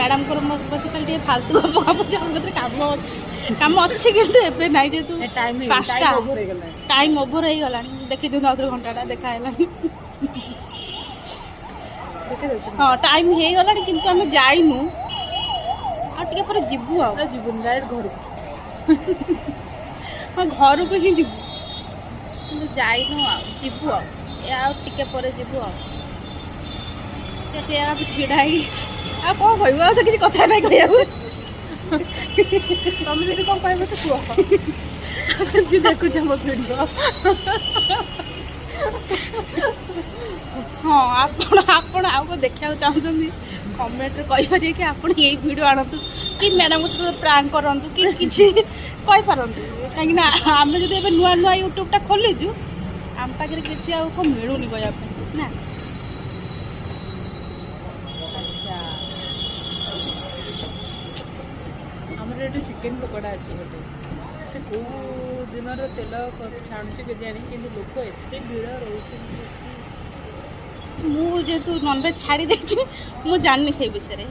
madam को बस खाली फालतू गप गपुच काम अच्छे कि एबे नाइ जेतु पाँचटा टाइम ओभर हो गला देखी दिन अधे घंटा देखा हाँ टाइम हो गला किंतु आम जाइनु आगे पर जीवु जीवन डायरेक्ट घर हाँ घर को ही जीवु जाइनु जीवु टे पर जीवु से छिड़ा आ कौन कह तो किसी कथा ना कह तुम जी कौन कह तो कह जी देखु मो भिडियो हाँ आपण आपको देखा चाहते कमेंट कहीपर कि आप यही भिडियो आणतु कि मैडम को प्रांक करतु कि किसी कहींपारतु कहीं आम जो नुआ नुआ यूट्यूबटा खोलीचु आम पाखे किसी आउ मिलूनी कहना ना अच्छा आमर ये चिकेन पकोड़ा अच्छे गोटे से कौ दिन तेल छाणुचे के जानी कि लोक एत भिड़ रोचे मुझे नॉनवेज छाड़ी मुझे जानी से विषय